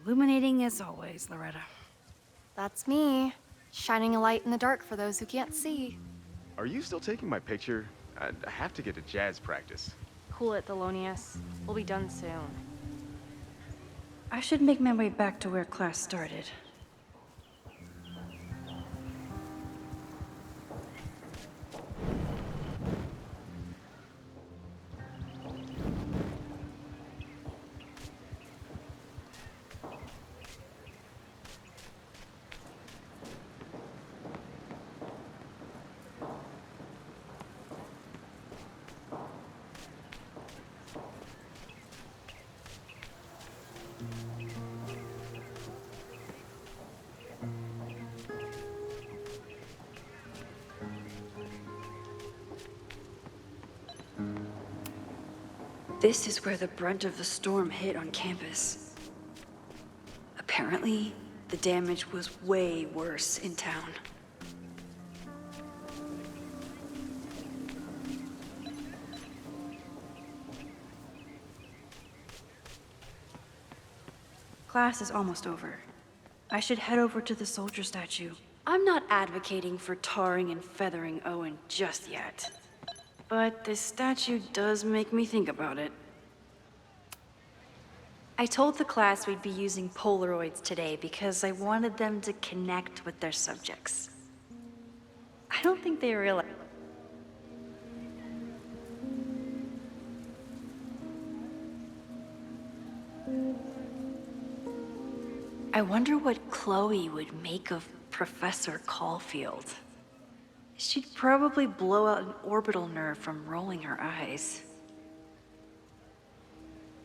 Illuminating as always, Loretta. That's me, shining a light in the dark for those who can't see. Are you still taking my picture? I have to get to jazz practice. Cool it, Thelonious. We'll be done soon. I should make my way back to where class started. This is where the brunt of the storm hit on campus. Apparently, the damage was way worse in town. Class is almost over. I should head over to the soldier statue. I'm not advocating for tarring and feathering Owen just yet. But this statue does make me think about it. I told the class we'd be using Polaroids today because I wanted them to connect with their subjects. I don't think they realize. I wonder what Chloe would make of Professor Caulfield. She'd probably blow out an orbital nerve from rolling her eyes.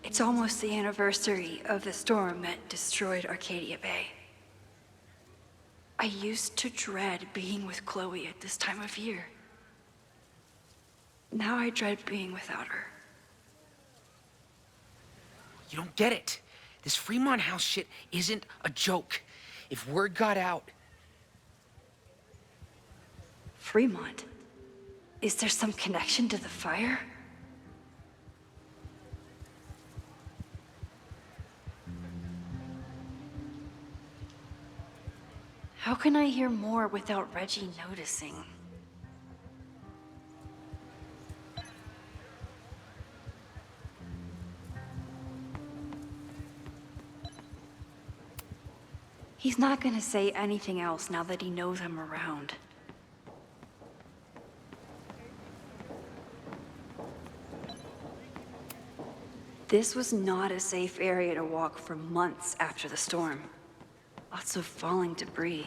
It's almost the anniversary of the storm that destroyed Arcadia Bay. I used to dread being with Chloe at this time of year. Now I dread being without her. You don't get it. This Fremont House shit isn't a joke. If word got out... Fremont? Is there some connection to the fire? How can I hear more without Reggie noticing? He's not gonna say anything else now that he knows I'm around. This was not a safe area to walk for months after the storm. Lots of falling debris.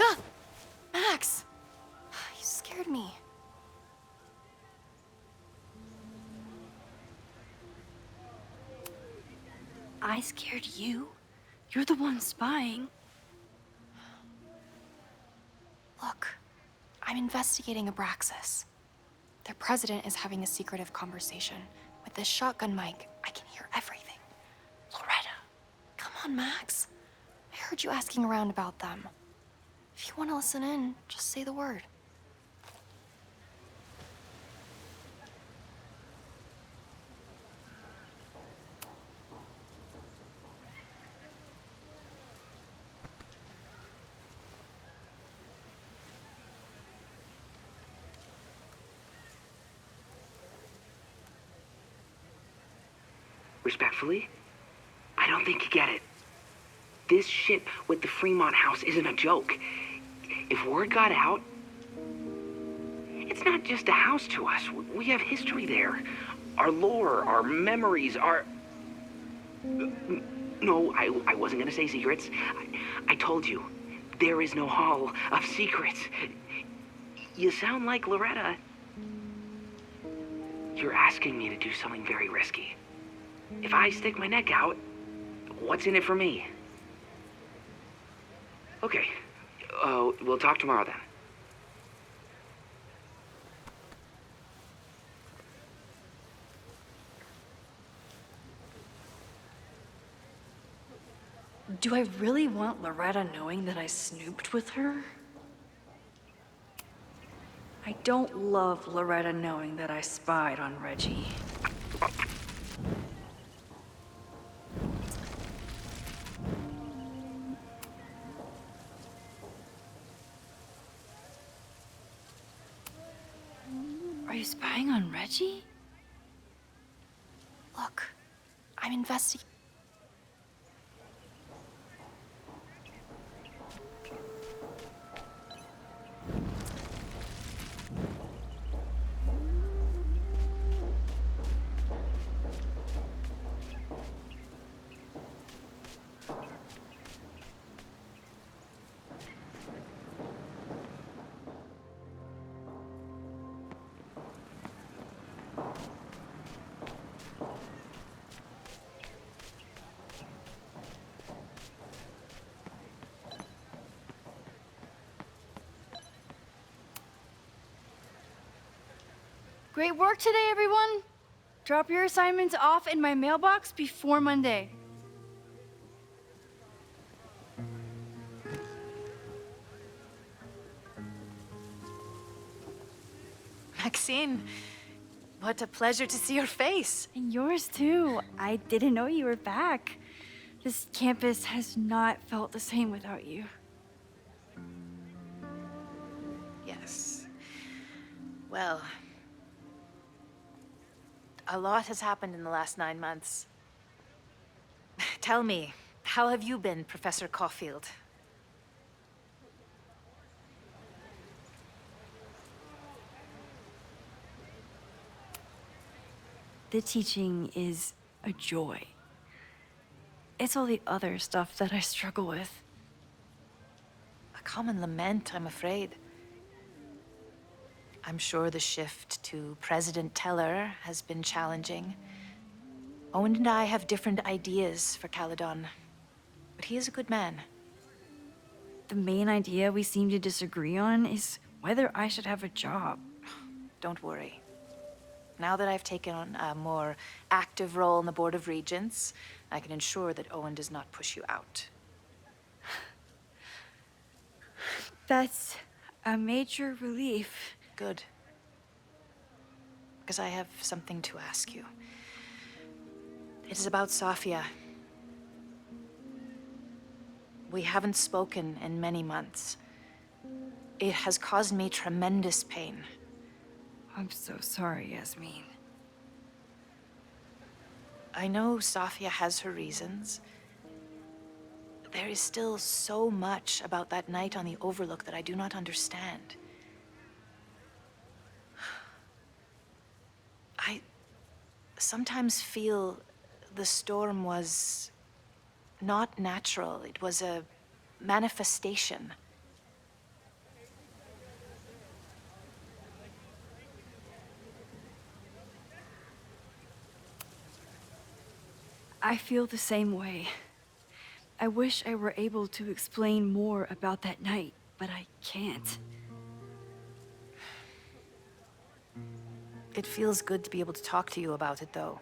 Ah! Max! You scared me. I scared you? You're the one spying. Look, I'm investigating Abraxas. Their president is having a secretive conversation. With this shotgun mic, I can hear everything. Loretta, come on, Max. I heard you asking around about them. If you want to listen in, just say the word. Respectfully, I don't think you get it. This shit with the Fremont House isn't a joke. If word got out, it's not just a house to us. We have history there. Our lore, our memories, our... No, I wasn't gonna say secrets. I told you, there is no hall of secrets. You sound like Loretta. You're asking me to do something very risky. If I stick my neck out, what's in it for me? Okay, we'll talk tomorrow then. Do I really want Loretta knowing that I snooped with her? I don't love Loretta knowing that I spied on Reggie. Are you spying on Reggie? Look, I'm investigating. Great work today, everyone! Drop your assignments off in my mailbox before Monday. Maxine, what a pleasure to see your face. And yours too. I didn't know you were back. This campus has not felt the same without you. Yes. Well, a lot has happened in the last 9 months. Tell me, how have you been, Professor Caulfield? The teaching is a joy. It's all the other stuff that I struggle with. A common lament, I'm afraid. I'm sure the shift to President Teller has been challenging. Owen and I have different ideas for Caledon, but he is a good man. The main idea we seem to disagree on is whether I should have a job. Don't worry. Now that I've taken on a more active role in the Board of Regents, I can ensure that Owen does not push you out. That's a major relief. Good. Because I have something to ask you. It is about Safia. We haven't spoken in many months. It has caused me tremendous pain. I'm so sorry, Yasmin. I know Safia has her reasons. There is still so much about that night on the Overlook that I do not understand. I sometimes feel the storm was not natural. It was a manifestation. I feel the same way. I wish I were able to explain more about that night, but I can't. It feels good to be able to talk to you about it, though.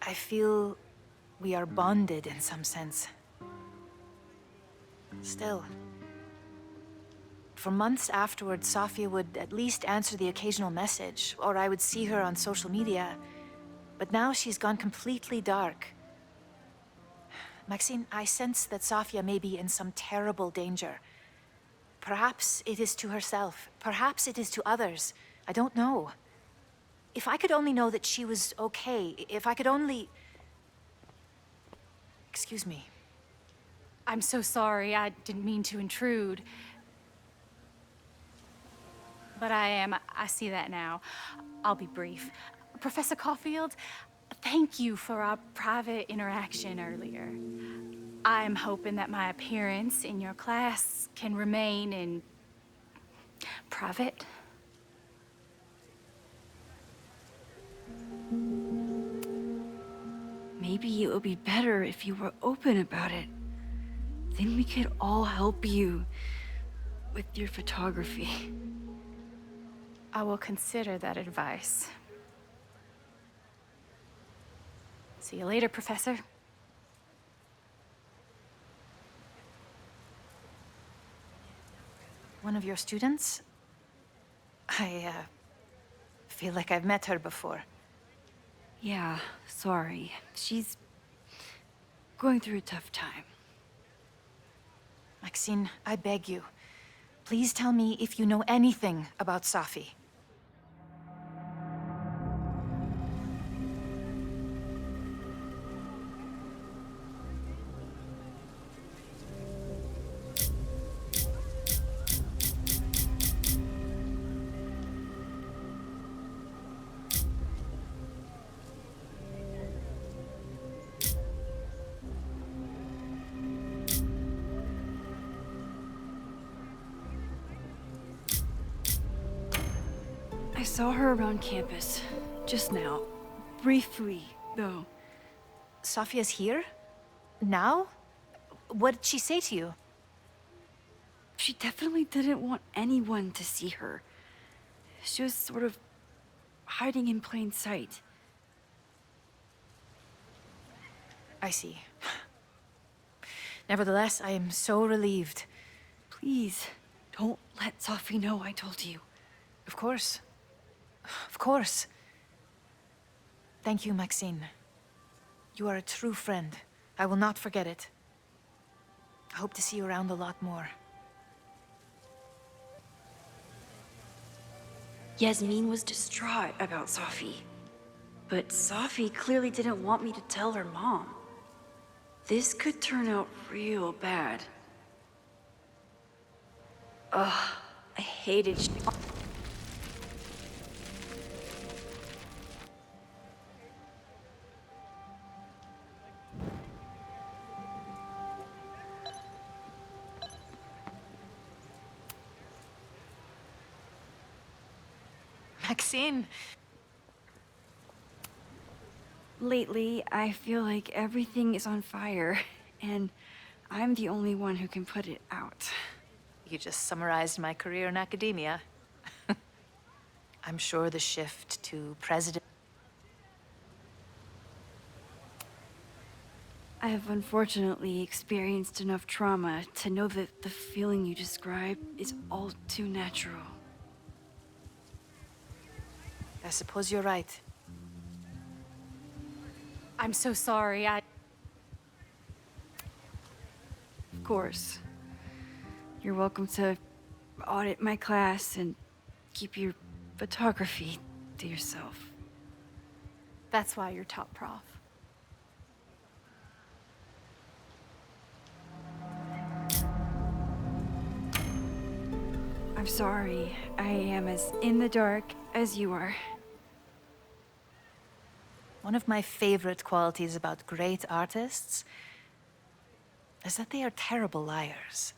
I feel we are bonded in some sense. Still, for months afterwards, Safia would at least answer the occasional message, or I would see her on social media. But now she's gone completely dark. Maxine, I sense that Safia may be in some terrible danger. Perhaps it is to herself. Perhaps it is to others. I don't know. If I could only know that she was okay, if I could only... Excuse me. I'm so sorry. I didn't mean to intrude. But I see that now. I'll be brief. Professor Caulfield, thank you for our private interaction earlier. I'm hoping that my appearance in your class can remain in private. Maybe it would be better if you were open about it. Then we could all help you with your photography. I will consider that advice. See you later, Professor. one of your students? I feel like I've met her before. Yeah, sorry. She's going through a tough time. Maxine, I beg you. Please tell me if you know anything about Safi. I saw her around campus, just now. Briefly, though. Safia's here? Now? What did she say to you? She definitely didn't want anyone to see her. She was sort of hiding in plain sight. I see. Nevertheless, I am so relieved. Please, don't let Safi know I told you. Of course. Of course. Thank you, Maxine. You are a true friend. I will not forget it. I hope to see you around a lot more. Yasmin was distraught about Safi. But Safi clearly didn't want me to tell her mom. This could turn out real bad. Ugh, I hated Maxine! Lately, I feel like everything is on fire, and I'm the only one who can put it out. You just summarized my career in academia. I'm sure the shift to president... I have unfortunately experienced enough trauma to know that the feeling you describe is all too natural. I suppose you're right. I'm so sorry. Of course. You're welcome to audit my class and keep your photography to yourself. That's why you're top prof. I'm sorry. I am as in the dark as you are. One of my favorite qualities about great artists is that they are terrible liars.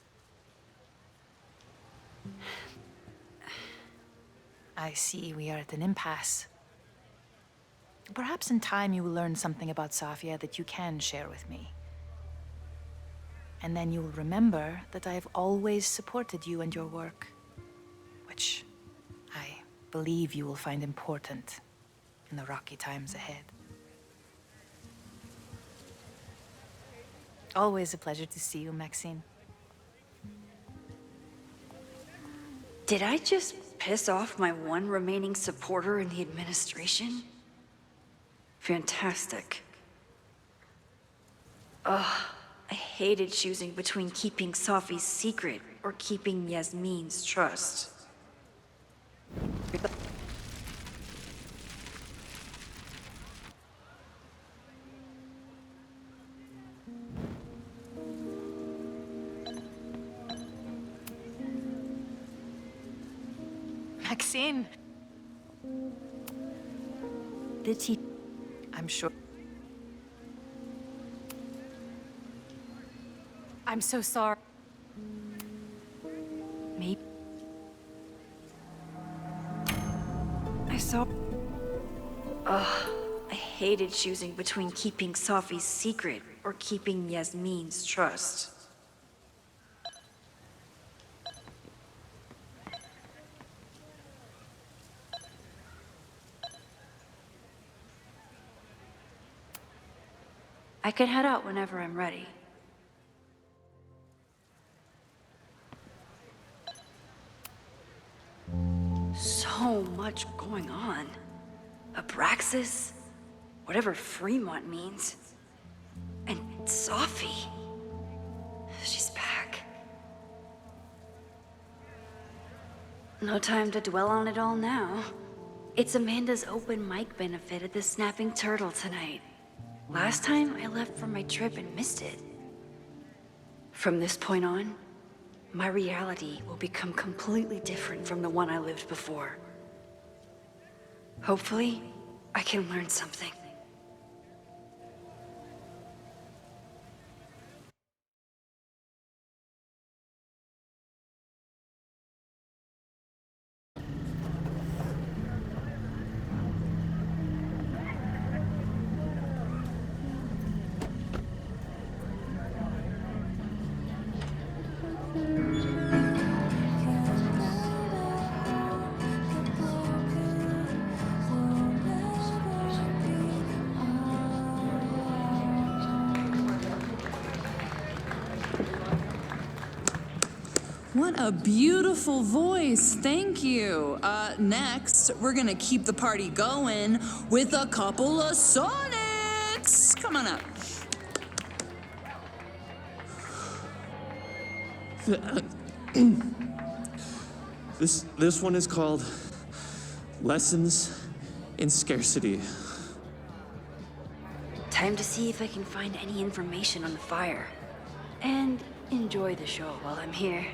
I see we are at an impasse. Perhaps in time you will learn something about Safia that you can share with me. And then you will remember that I have always supported you and your work, which I believe you will find important in the rocky times ahead. Always a pleasure to see you, Maxine. Did I just piss off my one remaining supporter in the administration? Fantastic. Ugh, I hated choosing between keeping Safi's secret or keeping Yasmin's trust. Maxine! The I'm sure. I'm so sorry. Maybe I saw. Ugh, I hated choosing between keeping Safi's secret or keeping Yasmin's trust. I could head out whenever I'm ready. so much going on. Abraxas, whatever Fremont means. And Sophie. She's back. No time to dwell on it all now. It's Amanda's open mic benefit at the Snapping Turtle tonight. Last time I left for my trip and missed it. From this point on, my reality will become completely different from the one I lived before. Hopefully, I can learn something. What a beautiful voice, thank you. Next, we're gonna keep the party going with a couple of sonnets. Come on up. This one is called Lessons in Scarcity. Time to see if I can find any information on the fire. And enjoy the show while I'm here.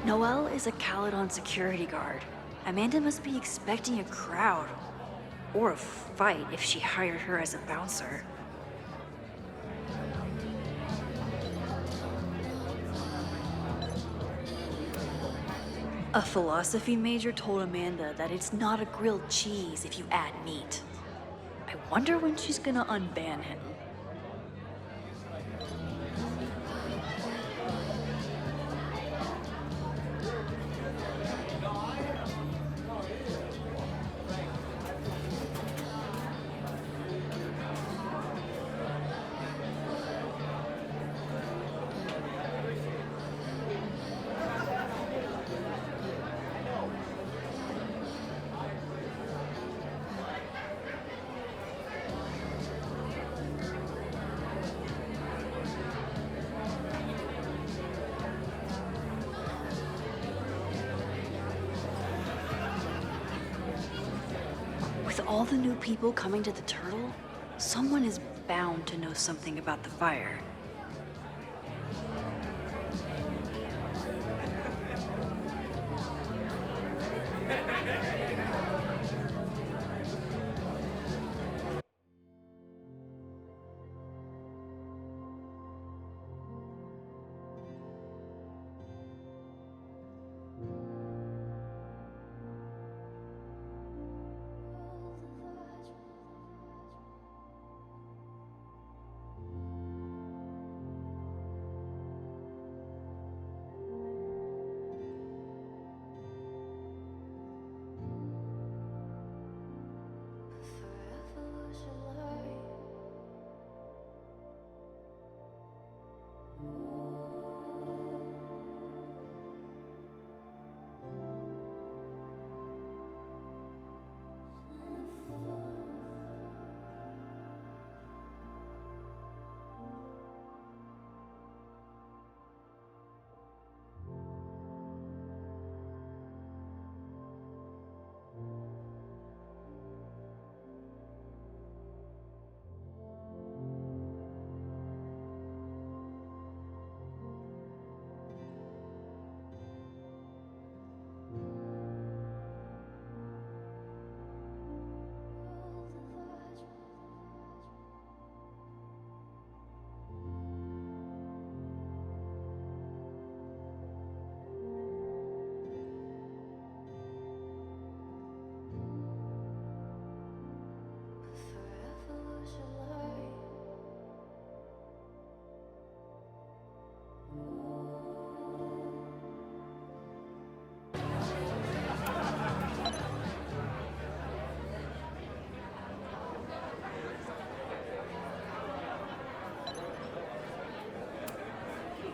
Noelle is a Caledon security guard. Amanda must be expecting a crowd. Or a fight if she hired her as a bouncer. A philosophy major told Amanda that it's not a grilled cheese if you add meat. I wonder when she's gonna unban him. With all the new people coming to the Turtle, someone is bound to know something about the fire.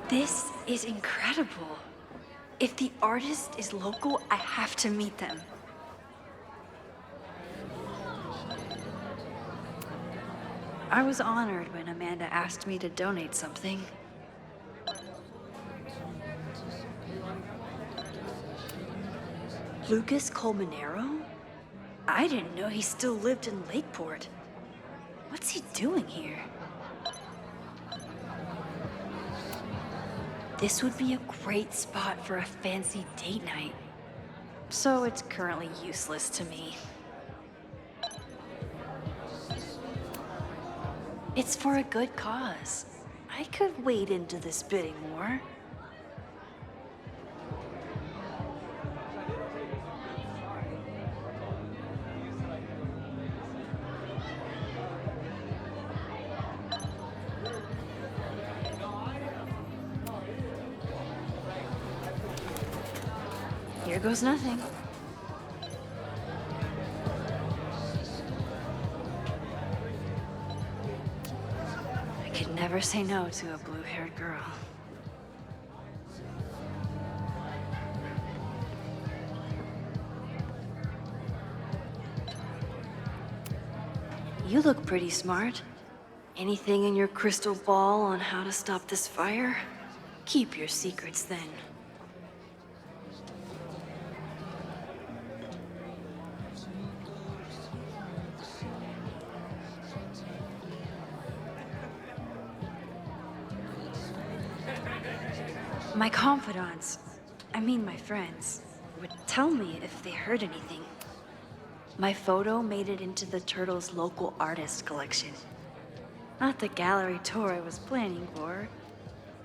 This is incredible. If the artist is local, I have to meet them. I was honored when Amanda asked me to donate something. Lucas Colmenero? I didn't know he still lived in Lakeport. What's he doing here? This would be a great spot for a fancy date night. So it's currently useless to me. It's for a good cause. I could wade into this bidding war. Here goes nothing. I could never say no to a blue-haired girl. You look pretty smart. Anything in your crystal ball on how to stop this fire? Keep your secrets then. My confidants, I mean my friends, would tell me if they heard anything. My photo made it into the Turtle's local artist collection. Not the gallery tour I was planning for,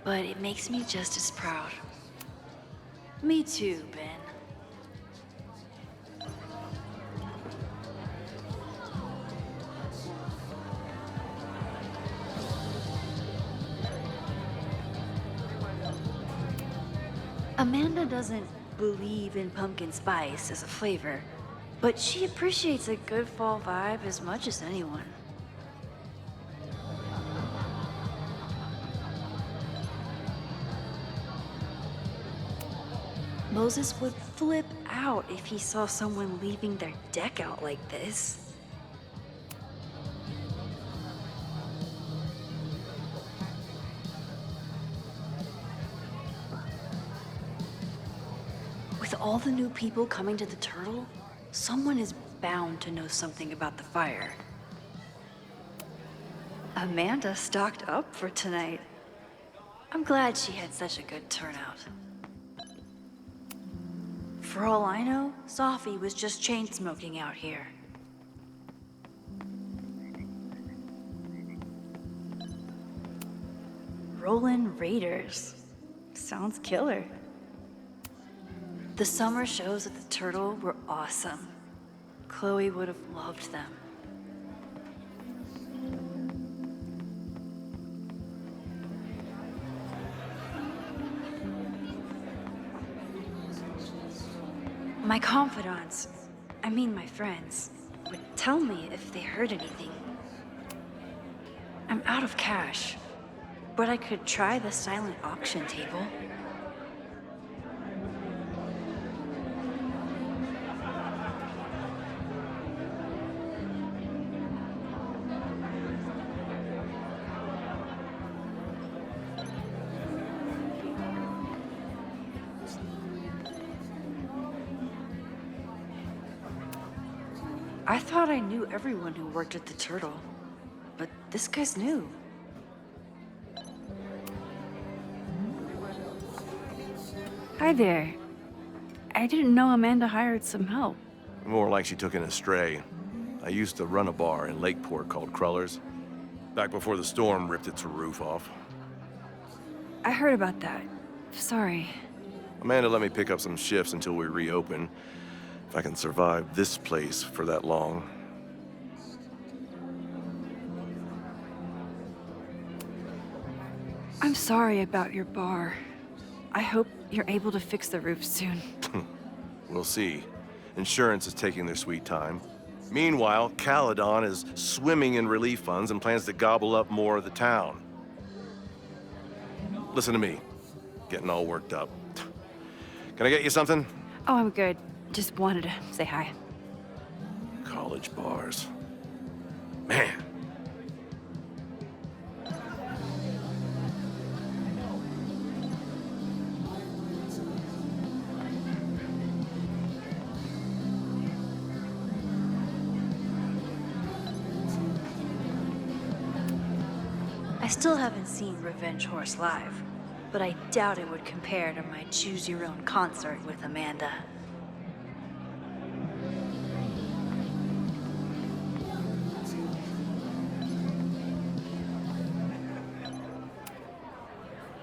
but it makes me just as proud. Me too, Ben. Amanda doesn't believe in pumpkin spice as a flavor, but she appreciates a good fall vibe as much as anyone. Moses would flip out if he saw someone leaving their deck out like this. With all the new people coming to the Turtle, someone is bound to know something about the fire. Amanda stocked up for tonight. I'm glad she had such a good turnout. For all I know, Sophie was just chain smoking out here. Rollin' Raiders. Sounds killer. The summer shows at the Turtle were awesome. Chloe would have loved them. My confidants, I mean my friends, would tell me if they heard anything. I'm out of cash, but I could try the silent auction table. I thought I knew everyone who worked at the Turtle, but this guy's new. Hi there. I didn't know Amanda hired some help. More like she took in a stray. I used to run a bar in Lakeport called Crullers, back before the storm ripped its roof off. I heard about that. Sorry. Amanda let me pick up some shifts until we reopen. If I can survive this place for that long. I'm sorry about your bar. I hope you're able to fix the roof soon. We'll see. Insurance is taking their sweet time. Meanwhile, Caledon is swimming in relief funds and plans to gobble up more of the town. Listen to me. getting all worked up. Can I get you something? Oh, I'm good. Just wanted to say hi. College bars. Man. I still haven't seen Revenge Horse live, but I doubt it would compare to my Choose Your Own concert with Amanda.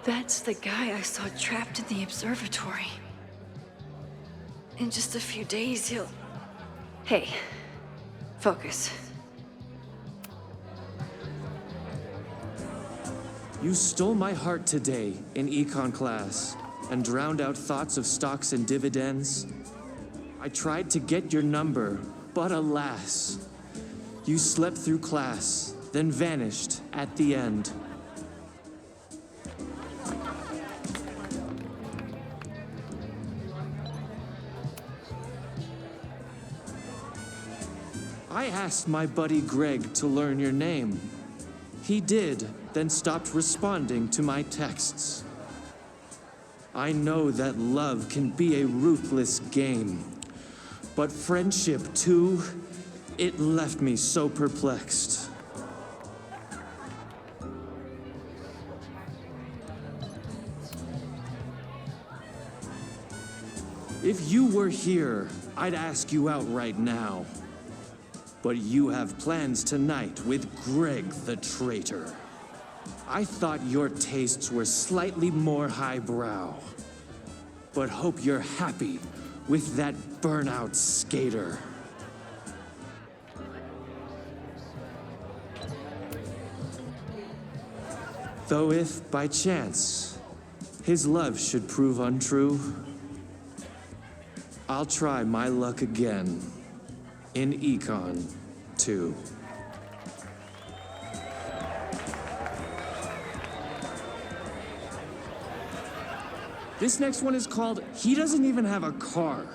That's the guy I saw trapped in the observatory. In just a few days, he'll... Hey, focus. You stole my heart today in econ class and drowned out thoughts of stocks and dividends. I tried to get your number, but alas, you slept through class, then vanished at the end. I asked my buddy Greg to learn your name. He did, then stopped responding to my texts. I know that love can be a ruthless game, but friendship too, it left me so perplexed. If you were here, I'd ask you out right now. But you have plans tonight with Greg the traitor. I thought your tastes were slightly more highbrow, but hope you're happy with that burnout skater. Though if, by chance, his love should prove untrue, I'll try my luck again in Econ 2. This next one is called He Doesn't Even Have a Car.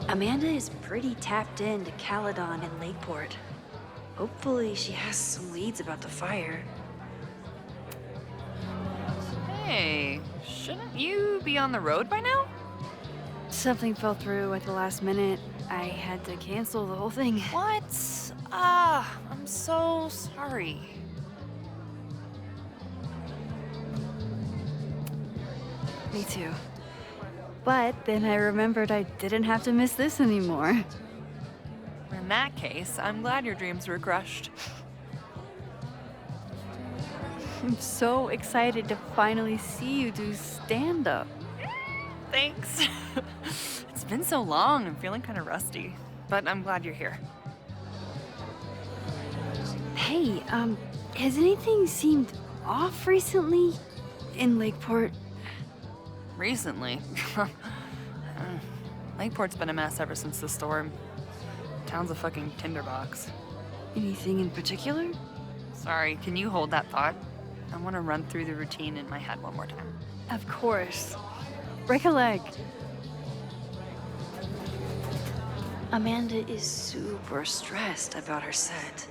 Amanda is pretty tapped into Caledon and Lakeport. Hopefully she has some leads about the fire. Hey, shouldn't you be on the road by now? Something fell through at the last minute. I had to cancel the whole thing. What? I'm so sorry. Me too. But then I remembered I didn't have to miss this anymore. In that case, I'm glad your dreams were crushed. I'm so excited to finally see you do stand-up. Thanks. It's been so long, I'm feeling kind of rusty. But I'm glad you're here. Hey, has anything seemed off recently in Lakeport? Recently? Lakeport's been a mess ever since the storm. Town's a fucking tinderbox. Anything in particular? Sorry, can you hold that thought? I want to run through the routine in my head one more time. Of course. Break a leg. Amanda is super stressed about her set.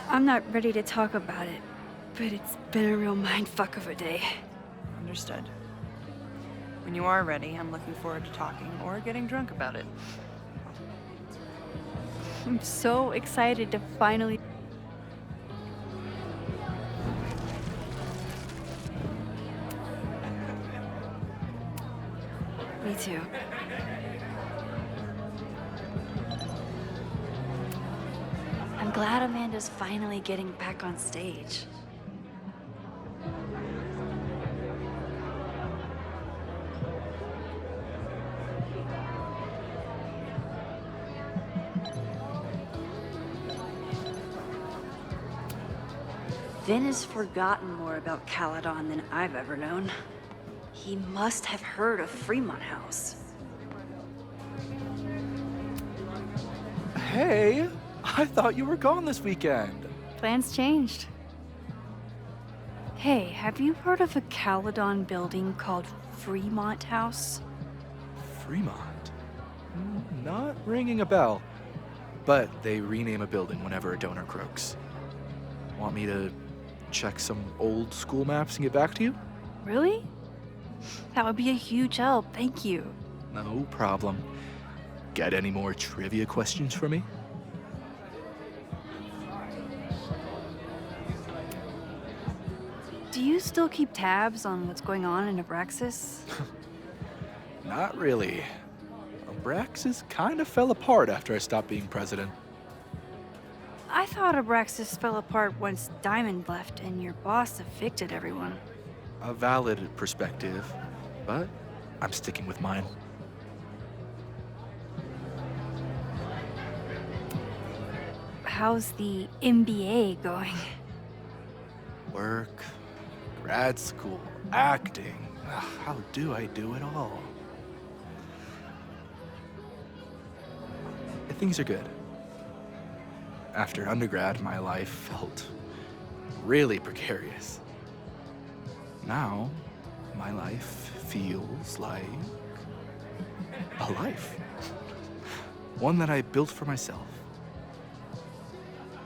I'm not ready to talk about it, but it's been a real mindfuck of a day. Understood. When you are ready, I'm looking forward to talking or getting drunk about it. I'm so excited to finally... Me too. I'm glad Amanda's finally getting back on stage. Vin has forgotten more about Caledon than I've ever known. He must have heard of Fremont House. Hey, I thought you were gone this weekend. Plans changed. Hey, have you heard of a Caledon building called Fremont House? Fremont? Not ringing a bell. But they rename a building whenever a donor croaks. Want me to check some old school maps and get back to you? Really? That would be a huge help, thank you. No problem. Got any more trivia questions for me? Do you still keep tabs on what's going on in Abraxas? Not really. Abraxas kind of fell apart after I stopped being president. I thought Abraxas fell apart once Diamond left and your boss evicted everyone. A valid perspective, but I'm sticking with mine. How's the MBA going? Work, grad school, acting. How do I do it all? Things are good. After undergrad, my life felt really precarious. Now, my life feels like a life. One that I built for myself.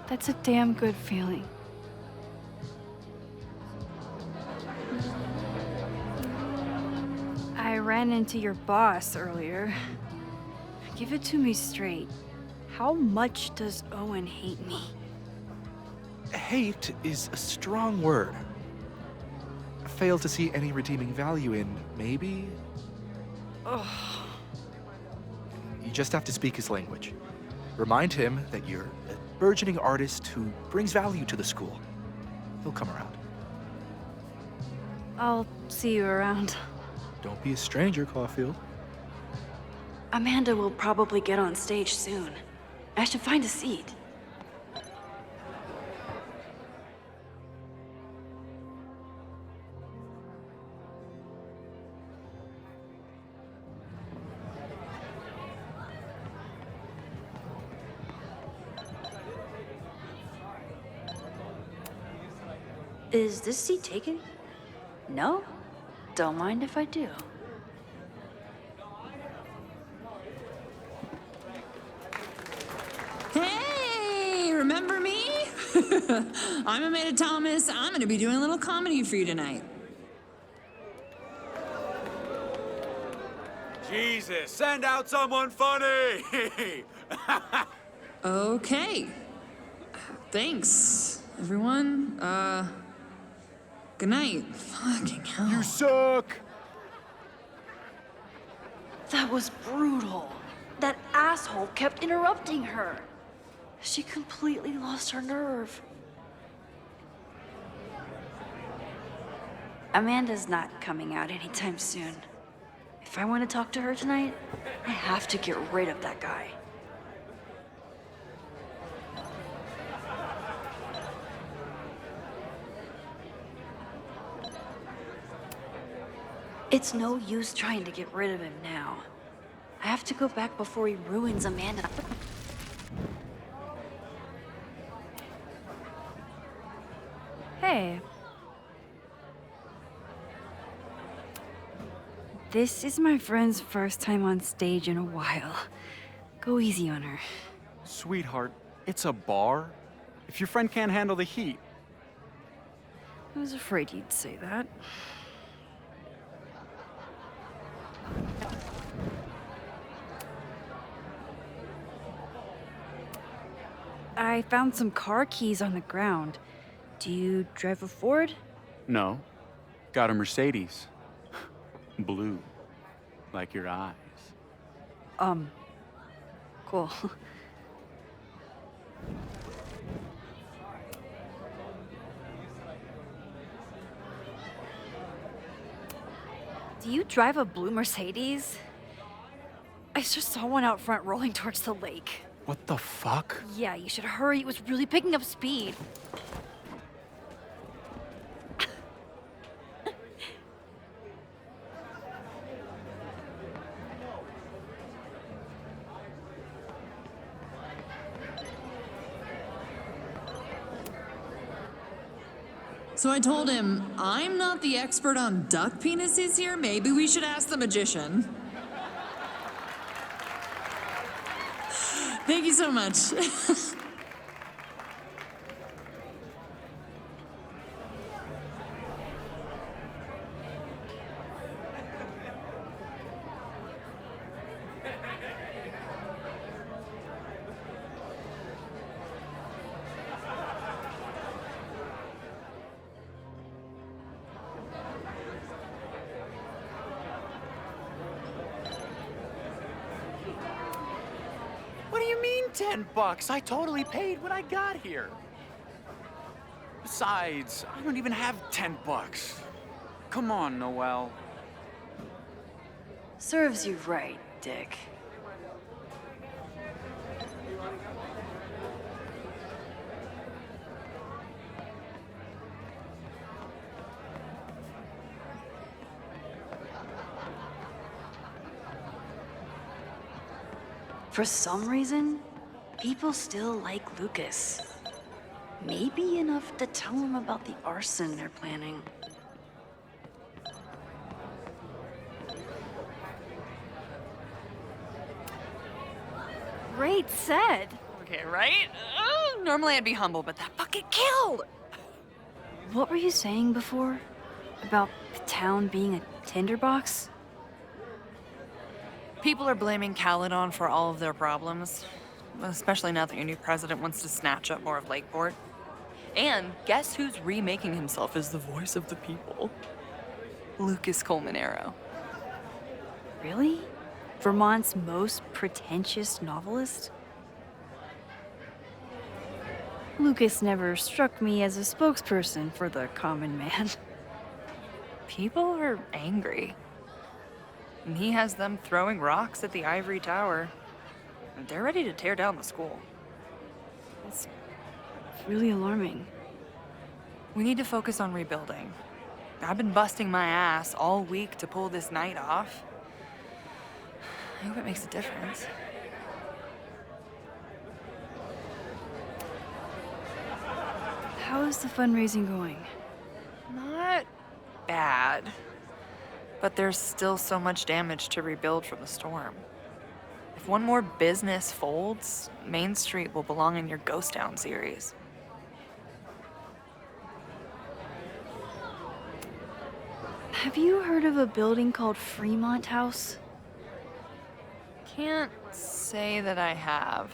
That's a damn good feeling. I ran into your boss earlier. Give it to me straight. How much does Owen hate me? Hate is a strong word. Fail to see any redeeming value in, maybe? Ugh. You just have to speak his language. Remind him that you're a burgeoning artist who brings value to the school. He'll come around. I'll see you around. Don't be a stranger, Caulfield. Amanda will probably get on stage soon. I should find a seat. Is this seat taken? No? Don't mind if I do. Hey, remember me? I'm Amanda Thomas. I'm gonna be doing a little comedy for you tonight. Jesus, send out someone funny! Okay. Thanks, everyone. Good night. Fucking hell. You suck! That was brutal. That asshole kept interrupting her. She completely lost her nerve. Amanda's not coming out anytime soon. If I want to talk to her tonight, I have to get rid of that guy. It's no use trying to get rid of him now. I have to go back before he ruins Amanda. Hey. This is my friend's first time on stage in a while. Go easy on her. Sweetheart, it's a bar. If your friend can't handle the heat. I was afraid you'd say that. I found some car keys on the ground. Do you drive a Ford? No. Got a Mercedes. Blue. Like your eyes. Cool. Do you drive a blue Mercedes? I just saw one out front rolling towards the lake. What the fuck? Yeah, you should hurry. It was really picking up speed. So I told him, I'm not the expert on duck penises here. Maybe we should ask the magician. Thank you so much. What do you mean $10? I totally paid when I got here. Besides, I don't even have $10. Come on, Noelle. Serves you right, Dick. For some reason, people still like Lucas. Maybe enough to tell him about the arson they're planning. Great set. Okay, right? Normally I'd be humble, but that fucking killed! What were you saying before? About the town being a tinderbox? People are blaming Caledon for all of their problems, especially now that your new president wants to snatch up more of Lakeport. And guess who's remaking himself as the voice of the people? Lucas Colmenero. Really? Vermont's most pretentious novelist? Lucas never struck me as a spokesperson for the common man. People are angry. And he has them throwing rocks at the Ivory Tower. And they're ready to tear down the school. It's really alarming. We need to focus on rebuilding. I've been busting my ass all week to pull this night off. I hope it makes a difference. How is the fundraising going? Not bad. But there's still so much damage to rebuild from the storm. If one more business folds, Main Street will belong in your Ghost Town series. Have you heard of a building called Fremont House? Can't say that I have.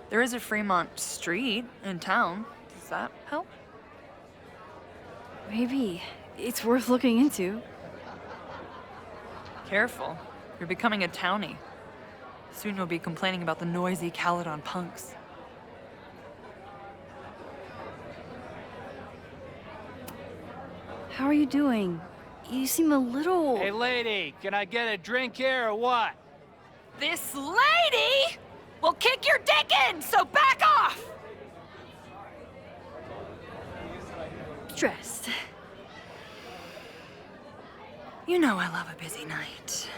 There is a Fremont Street in town. Does that help? Maybe. It's worth looking into. Careful. You're becoming a townie. Soon you'll be complaining about the noisy Caledon punks. How are you doing? You seem a little... Hey, lady, can I get a drink here or what? This lady will kick your dick in, so back off! Stressed. You know I love a busy night.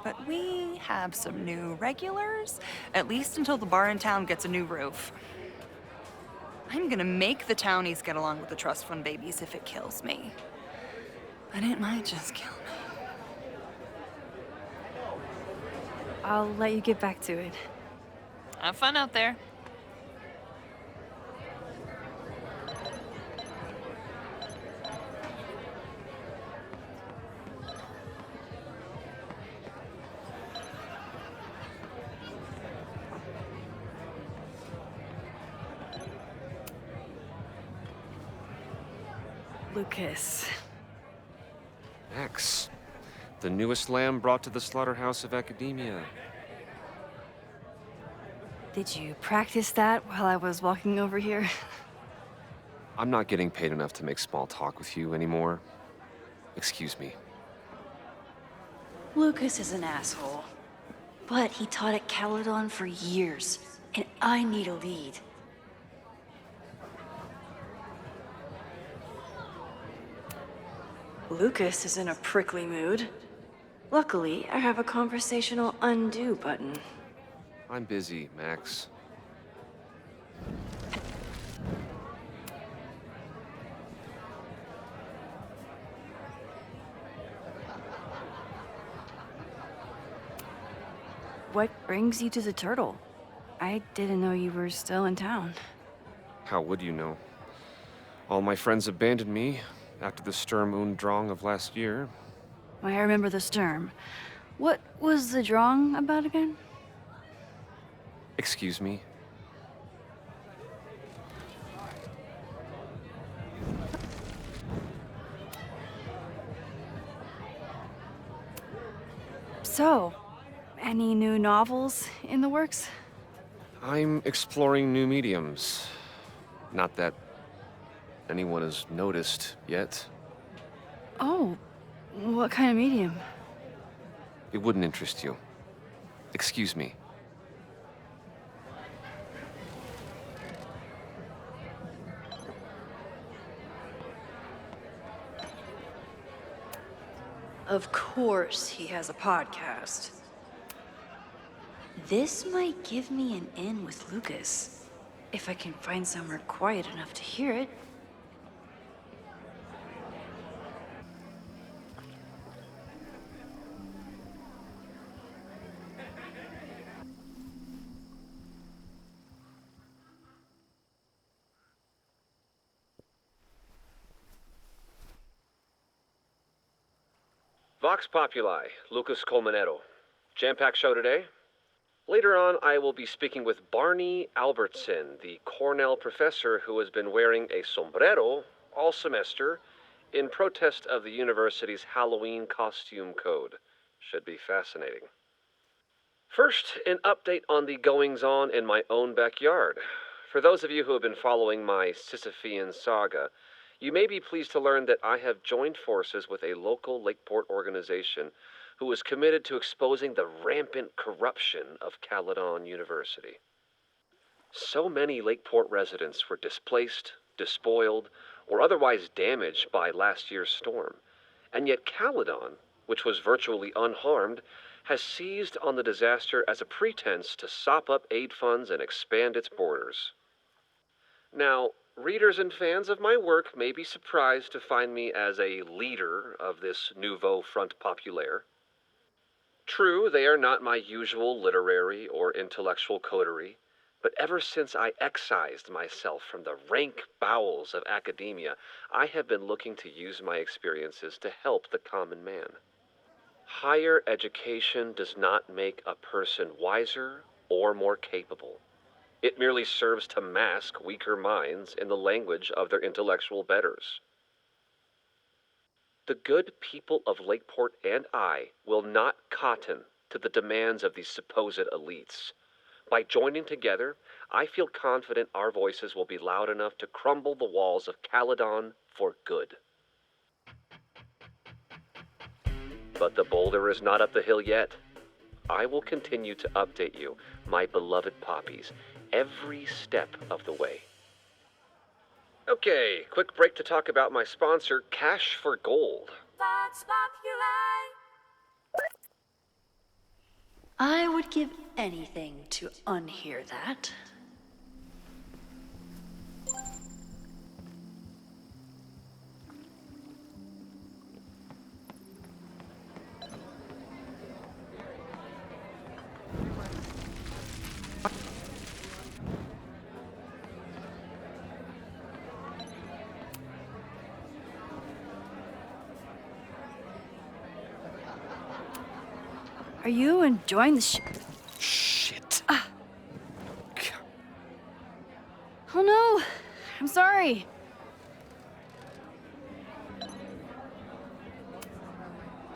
But we have some new regulars, at least until the bar in town gets a new roof. I'm gonna make the townies get along with the trust fund babies if it kills me. But it might just kill me. I'll let you get back to it. Have fun out there. Lucas. Max, the newest lamb brought to the slaughterhouse of academia. Did you practice that while I was walking over here? I'm not getting paid enough to make small talk with you anymore. Excuse me. Lucas is an asshole. But he taught at Caledon for years, and I need a lead. Lucas is in a prickly mood. Luckily, I have a conversational undo button. I'm busy, Max. what brings you to the Turtle? I didn't know you were still in town. How would you know? All my friends abandoned me after the Sturm und Drang of last year. I remember the Sturm. What was the Drang about again? Excuse me? So, any new novels in the works? I'm exploring new mediums. Not that anyone has noticed yet. Oh, what kind of medium? It wouldn't interest you. Excuse me. Of course he has a podcast. This might give me an in with Lucas, if I can find somewhere quiet enough to hear it. Vox Populi, Lucas Colmenero. Jam-packed show today? Later on, I will be speaking with Barney Albertson, the Cornell professor who has been wearing a sombrero all semester in protest of the university's Halloween costume code. Should be fascinating. First, an update on the goings-on in my own backyard. For those of you who have been following my Sisyphean saga, you may be pleased to learn that I have joined forces with a local Lakeport organization who is committed to exposing the rampant corruption of Caledon University. So many Lakeport residents were displaced, despoiled, or otherwise damaged by last year's storm, and yet Caledon, which was virtually unharmed, has seized on the disaster as a pretense to sop up aid funds and expand its borders. Now, readers and fans of my work may be surprised to find me as a leader of this nouveau front populaire. True, they are not my usual literary or intellectual coterie, but ever since I excised myself from the rank bowels of academia, I have been looking to use my experiences to help the common man. Higher education does not make a person wiser or more capable. It merely serves to mask weaker minds in the language of their intellectual betters. The good people of Lakeport and I will not cotton to the demands of these supposed elites. By joining together, I feel confident our voices will be loud enough to crumble the walls of Caledon for good. But the boulder is not up the hill yet. I will continue to update you, my beloved poppies, every step of the way. Okay, quick break to talk about my sponsor, Cash for Gold. I would give anything to unhear that. Are you enjoying the Shit. Oh no! I'm sorry.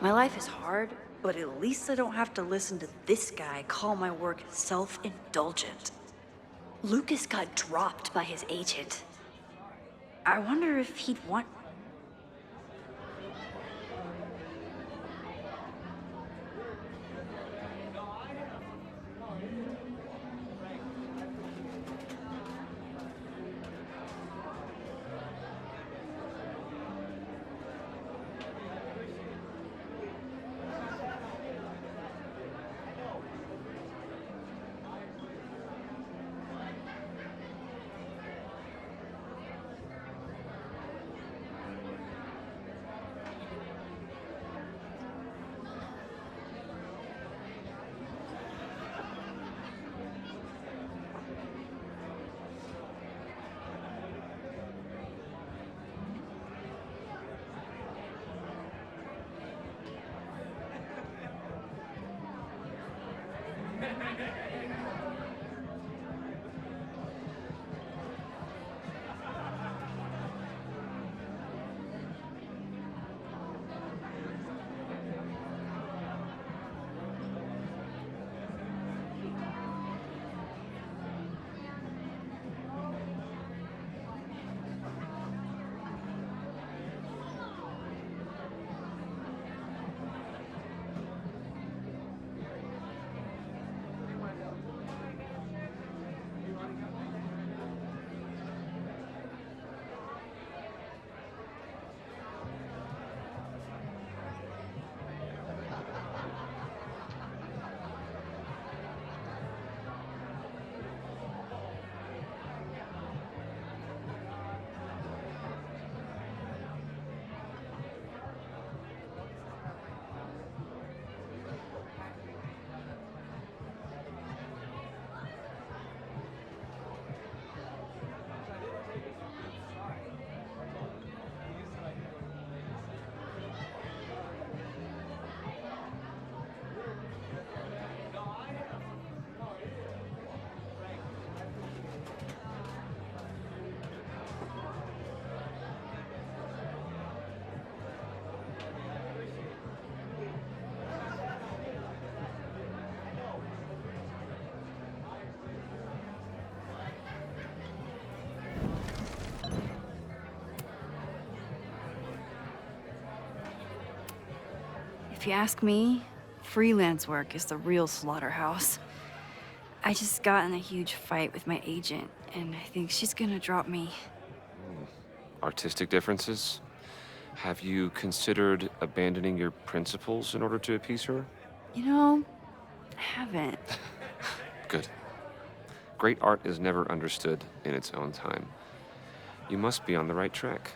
My life is hard, but at least I don't have to listen to this guy call my work self-indulgent. Lucas got dropped by his agent. I wonder if he'd want... If you ask me, freelance work is the real slaughterhouse. I just got in a huge fight with my agent, and I think she's gonna drop me. Artistic differences? Have you considered abandoning your principles in order to appease her? You know, I haven't. Good. Great art is never understood in its own time. You must be on the right track.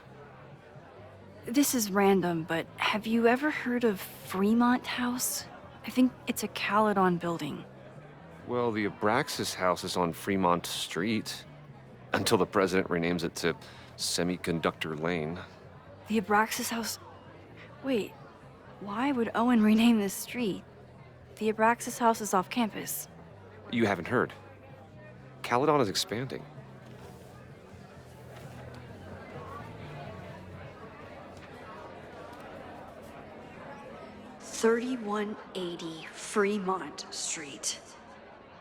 This is random, but have you ever heard of Fremont House? I think it's a Caledon building. Well, the Abraxas house is on Fremont Street. Until the president renames it to Semiconductor Lane. The Abraxas House? Wait, why would Owen rename this street? The Abraxas House is off campus. You haven't heard. Caledon is expanding. $3180 Fremont Street.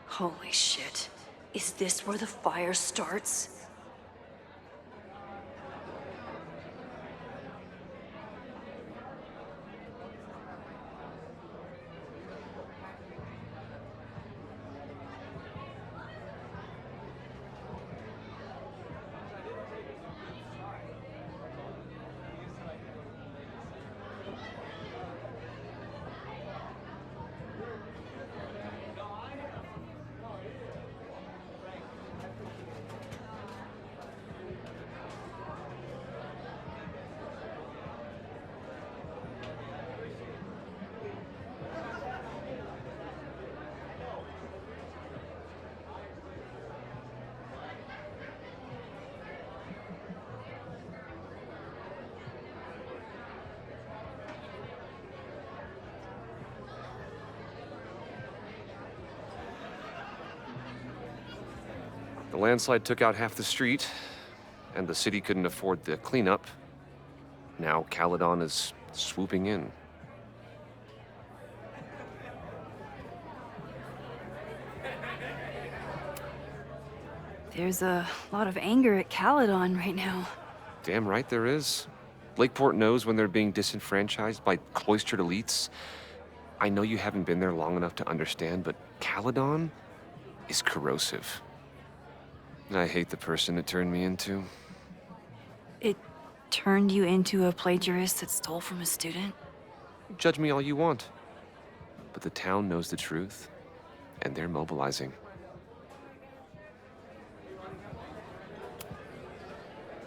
Holy shit. Is this where the fire starts? The landslide took out half the street, and the city couldn't afford the cleanup. Now Caledon is swooping in. There's a lot of anger at Caledon right now. Damn right there is. Lakeport knows when they're being disenfranchised by cloistered elites. I know you haven't been there long enough to understand, but Caledon is corrosive. I hate the person it turned me into. It turned you into a plagiarist that stole from a student? Judge me all you want. But the town knows the truth, and they're mobilizing.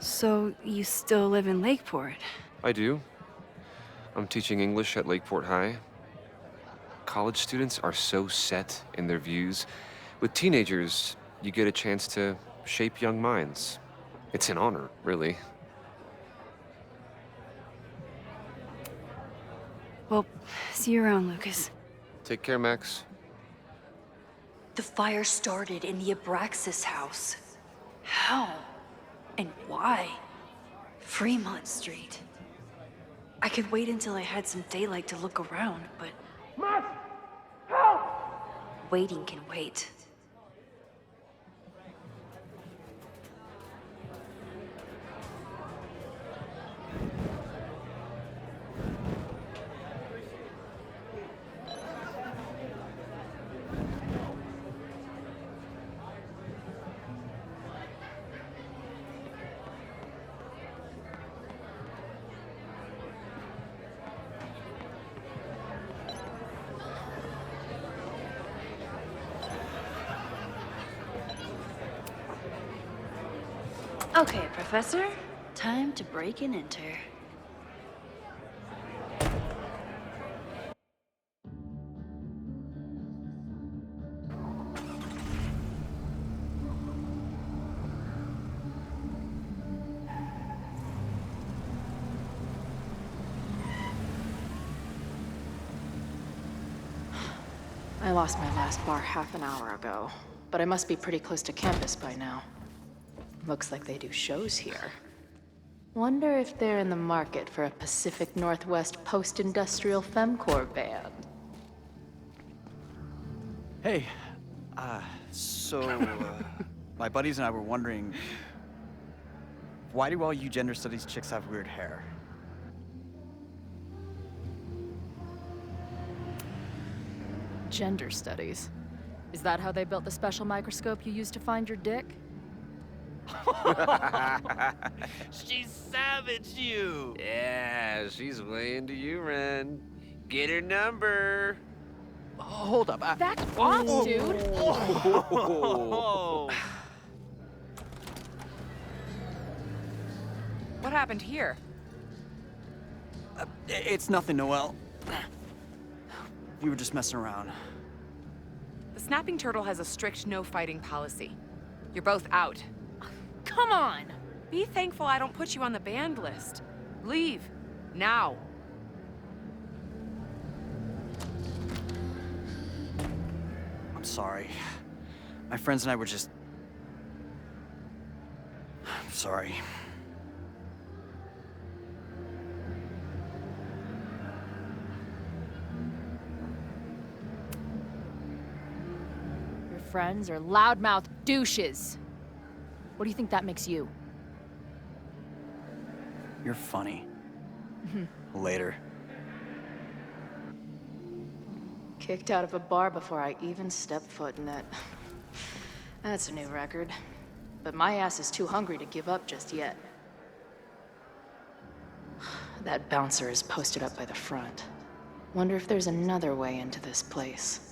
So you still live in Lakeport? I do. I'm teaching English at Lakeport High. College students are so set in their views. With teenagers, you get a chance to shape young minds. It's an honor, really. Well, see you around, Lucas. Take care, Max. The fire started in the Abraxas house. How? And why? Fremont Street. I could wait until I had some daylight to look around, but... Help! Waiting can wait. Okay, Professor. Time to break and enter. I lost my last bar half an hour ago, but I must be pretty close to campus by now. Looks like they do shows here. Wonder if they're in the market for a Pacific Northwest post-industrial femcore band. Hey, my buddies and I were wondering, why do all you gender studies chicks have weird hair? Gender studies. Is that how they built the special microscope you used to find your dick? She savaged you! Yeah, she's way into you, Ren. Get her number. Hold up. That's off, dude! Oh. What happened here? It's nothing, Noelle. We were just messing around. The snapping turtle has a strict no-fighting policy. You're both out. Come on! Be thankful I don't put you on the banned list. Leave. Now. I'm sorry. My friends and I were just... I'm sorry. Your friends are loudmouth douches. What do you think that makes you? You're funny. Later. Kicked out of a bar before I even stepped foot in it. That's a new record. But my ass is too hungry to give up just yet. That bouncer is posted up by the front. Wonder if there's another way into this place.